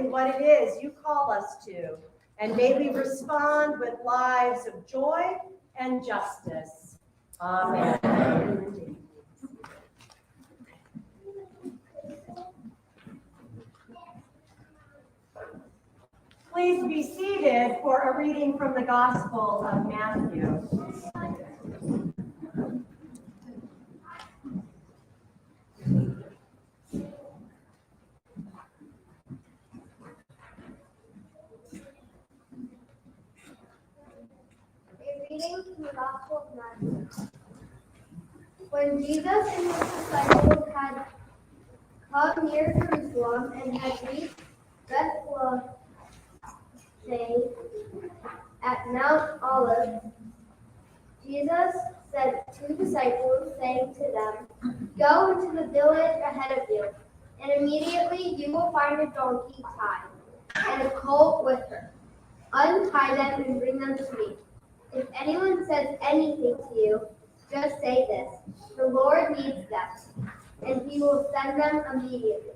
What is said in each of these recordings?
in what it is you call us to, and may we respond with lives of joy and justice. Amen. Please be seated for a reading from the Gospel of Matthew. Reading from the Gospel of Matthew. When Jesus and his disciples had come near Jerusalem and had reached Bethlehem at Mount Olives, Jesus sent two disciples, saying to them, "Go into the village ahead of you, and immediately you will find a donkey tied, and a colt with her. Untie them and bring them to me. If anyone says anything to you, just say this: the Lord needs them, and he will send them immediately."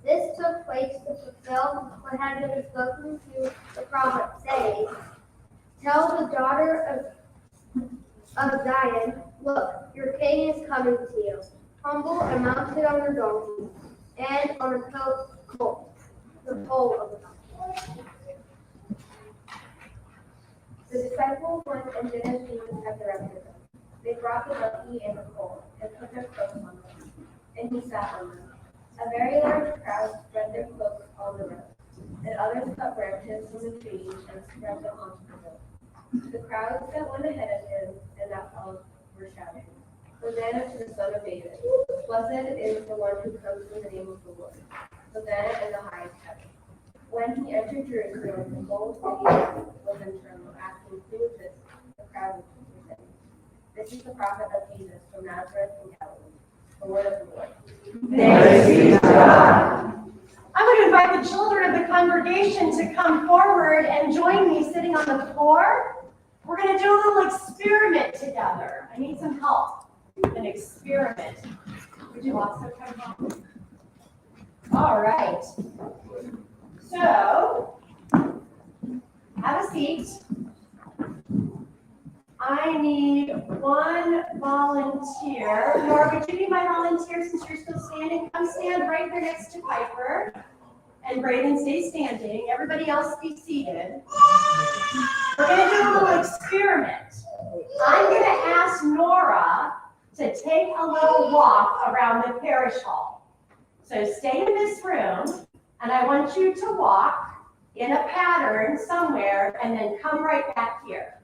This took place to fulfill what had been spoken to the prophet, saying, "Tell the daughter of Zion, look, your king is coming to you, humble and mounted on a donkey, and on a colt, the foal of the donkey." The disciples went and did as Jesus had directed them. They brought the donkey and the colt, and put their cloaks on them, and he sat on them. A very large crowd spread their cloaks on the road, and others cut branches from the trees and spread them onto the road. The crowds that went ahead of him and that followed were shouting, "Hosanna to the Son of David! Blessed is the one who comes in the name of the Lord! Hosanna in the highest heaven!" When he entered Jerusalem, the whole city was in turmoil, asking, "Who is this?" The crowd was saying, "This is the prophet of Jesus from Nazareth in Galilee." The word of the Lord. Thanks be to God. I would invite the children of the congregation to come forward and join me sitting on the floor. We're going to do a little experiment together. I need some help. An experiment. Would you also come home? All right. So, have a seat. I need one volunteer. Nora, would you be my volunteer since you're still standing? Come stand right there next to Piper. And Brayden, stay standing. Everybody else be seated. We're going to do a little experiment. I'm going to ask Nora to take a little walk around the parish hall. So stay in this room, and I want you to walk in a pattern somewhere and then come right back here.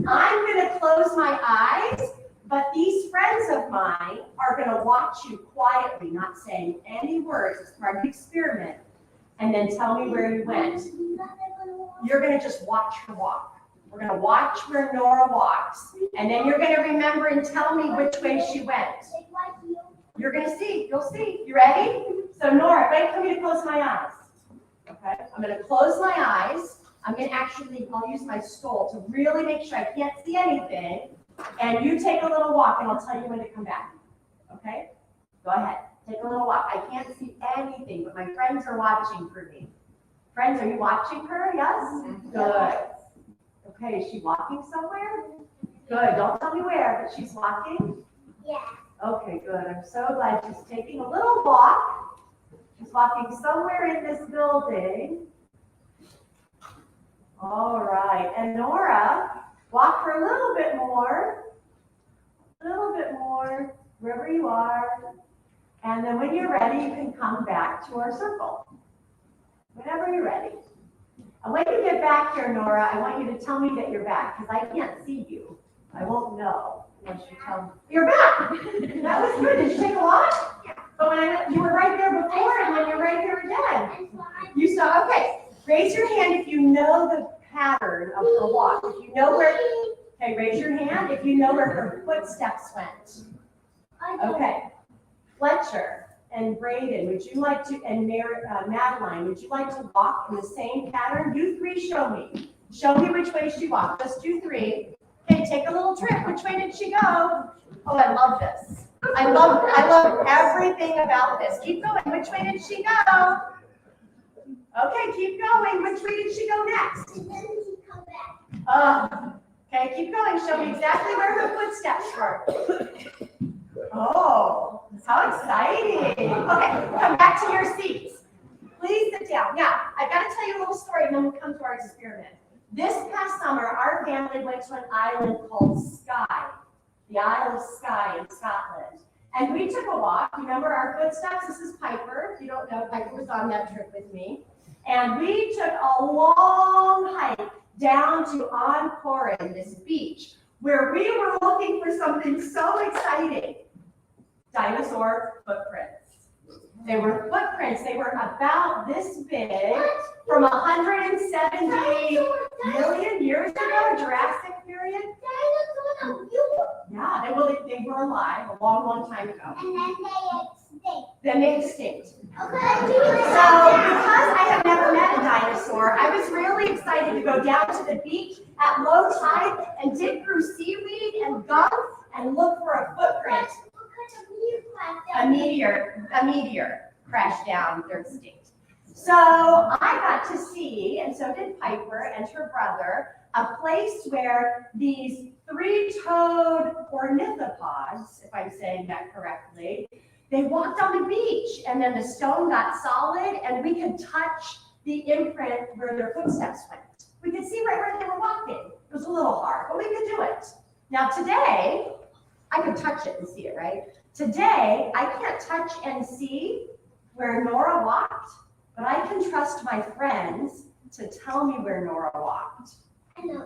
I'm going to close my eyes, but these friends of mine are going to watch you quietly, not saying any words. It's part of the experiment. And then tell me where you went. You're going to just watch her walk. We're going to watch where Nora walks, and then you're going to remember and tell me which way she went. You're going to see. You'll see. You ready? So Nora, wait for me to close my eyes. Okay? I'm going to close my eyes. I'm going to I'll use my stole to really make sure I can't see anything. And you take a little walk, and I'll tell you when to come back. Okay? Go ahead. Take a little walk. I can't see anything, but my friends are watching for me. Friends, are you watching her? Yes? Good. Okay, is she walking somewhere? Good. Don't tell me where, but she's walking? Yeah. Okay, good. I'm so glad she's taking a little walk. She's walking somewhere in this building. All right. And Nora, walk for a little bit more. A little bit more, wherever you are. And then when you're ready, you can come back to our circle. Whenever you're ready. And when you get back here, Nora, I want you to tell me that you're back, because I can't see you. I won't know unless you tell me. You're back! That was good. Did you take a walk? Yeah. But when you were right there before, and then you're right here again. You saw, okay. Raise your hand if you know the pattern of her walk. If you know where, okay, raise your hand if you know where her footsteps went. Okay. Fletcher and Brayden, would you like to, and Madeline, would you like to walk in the same pattern? You three show me. Show me which way she walked. Just you three. Okay, take a little trip. Which way did she go? Oh, I love this. I love everything about this. Keep going. Which way did she go? Okay, keep going. Which way did she go next? And then he come back. Okay, keep going. Show me exactly where her footsteps were. Oh, how exciting. Okay, come back to your seats. Please sit down. Now, I've got to tell you a little story and then we'll come to our experiment. This past summer, our family went to an island called Skye, the Isle of Skye in Scotland. And we took a walk. Remember our footsteps? This is Piper. If you don't know, Piper was on that trip with me. And we took a long hike down to Anchorin, this beach, where we were looking for something so exciting. Dinosaur footprints. They were footprints. They were about this big from 170 million years ago, Jurassic period. Yeah, they were alive a long, long time ago. And then they extinct. Then they extinct. Okay. So because I have never met a dinosaur, I was really excited to go down to the beach at low tide and dig through seaweed and gum and look for a footprint. A meteor crashed down, they're extinct. So I got to see, and so did Piper and her brother, a place where these three-toed ornithopods, if I'm saying that correctly, they walked on the beach, and then the stone got solid, and we could touch the imprint where their footsteps went. We could see right where they were walking. It was a little hard, but we could do it. Now today, I could touch it and see it, right? Today, I can't touch and see where Nora walked, but I can trust my friends to tell me where Nora walked.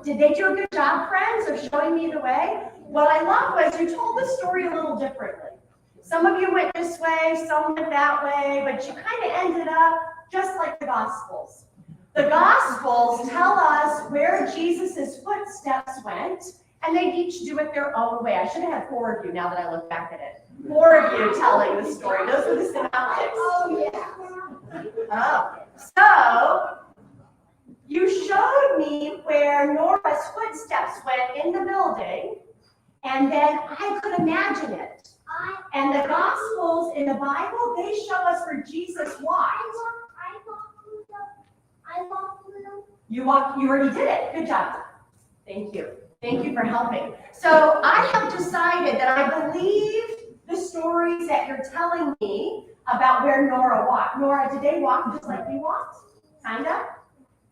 Did they do a good job, friends, of showing me the way? What I love was you told the story a little differently. Some of you went this way, some went that way, but you kind of ended up just like the Gospels. The Gospels tell us where Jesus' footsteps went, and they each do it their own way. I should have had 4 of you now that I look back at it. 4 of you telling the story. Those are the synoptics. Oh, yeah. Oh. So, you showed me where Nora's footsteps went in the building, and then I could imagine it. And the Gospels in the Bible, they show us where Jesus walked. I walked with them. You already did it. Good job. Thank you. Thank you for helping. So I have decided that I believe the stories that you're telling me about where Nora walked. Nora, did they walk just like we walked? Kinda?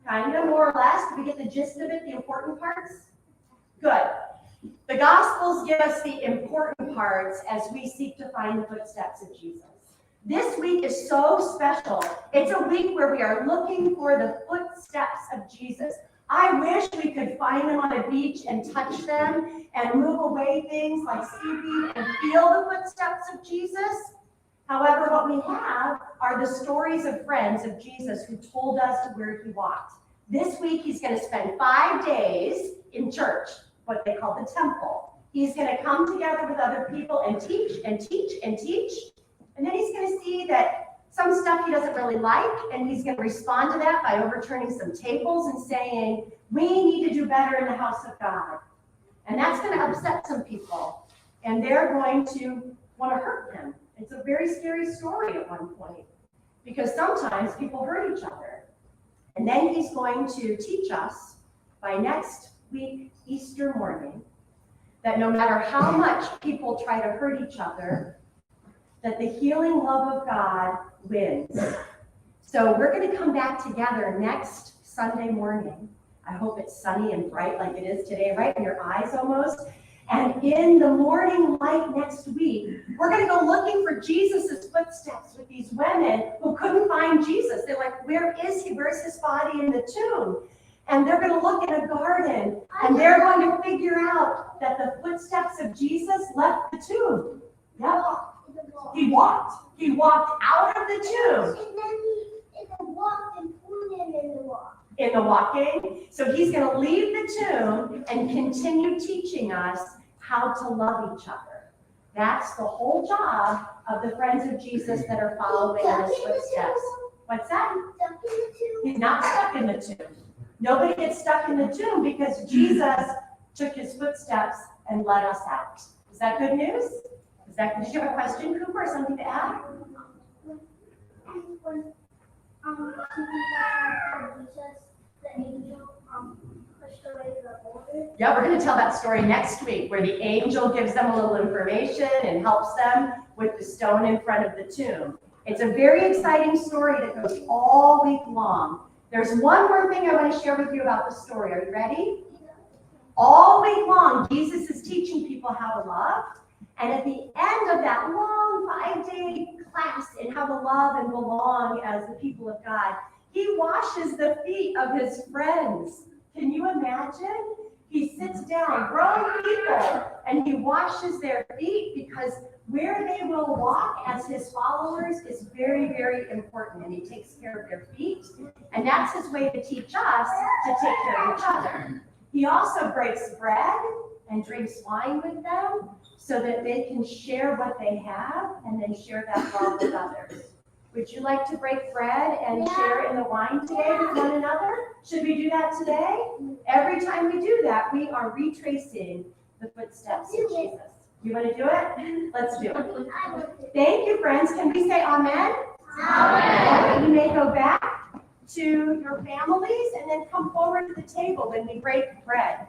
Kinda, more or less? Did we get the gist of it, the important parts? Good. The Gospels give us the important parts as we seek to find the footsteps of Jesus. This week is so special. It's a week where we are looking for the footsteps of Jesus. I wish we could find them on a beach and touch them and move away things like seaweed and feel the footsteps of Jesus. However, what we have are the stories of friends of Jesus who told us where he walked. This week, he's going to spend 5 days in church, what they call the temple. He's going to come together with other people and teach and teach and teach. And then he's going to see that some stuff he doesn't really like, and he's going to respond to that by overturning some tables and saying, we need to do better in the house of God. And that's going to upset some people, and they're going to want to hurt him. It's a very scary story at one point, because sometimes people hurt each other. And then he's going to teach us by next week, Easter morning, that no matter how much people try to hurt each other, that the healing love of God wins. So we're going to come back together next Sunday morning. I hope it's sunny and bright like it is today, right in your eyes almost. And in the morning light next week, we're going to go looking for Jesus' footsteps with these women who couldn't find Jesus. They're like, where is he? Where's his body in the tomb? And they're going to look in a garden, and they're going to figure out that the footsteps of Jesus left the tomb. Yep. He walked. He walked out of the tomb. And then he walked and put him in the walk. In the walking. So he's going to leave the tomb and continue teaching us how to love each other. That's the whole job of the friends of Jesus that are following in his footsteps. What's that? Stuck in the tomb. He's not stuck in the tomb. Nobody gets stuck in the tomb because Jesus took his footsteps and led us out. Is that good news? Did you have a question, Cooper, or something to add? Jesus, the angel, pushed away the boulder. Yeah, we're going to tell that story next week where the angel gives them a little information and helps them with the stone in front of the tomb. It's a very exciting story that goes all week long. There's one more thing I want to share with you about the story. Are you ready? All week long, Jesus is teaching people how to love. And at the end of that long 5-day class in how to love and belong as the people of God, he washes the feet of his friends. Can you imagine? He sits down, grown people, and he washes their feet because where they will walk as his followers is very, very important. And he takes care of their feet. And that's his way to teach us to take care of each other. He also breaks bread and drinks wine with them so that they can share what they have and then share that love with others. Would you like to break bread and share in the wine today with one another? Should we do that today? Every time we do that, we are retracing the footsteps of Jesus. You want to do it? Let's do it. Thank you, friends. Can we say amen? Amen. You may go back to your families and then come forward to the table when we break bread.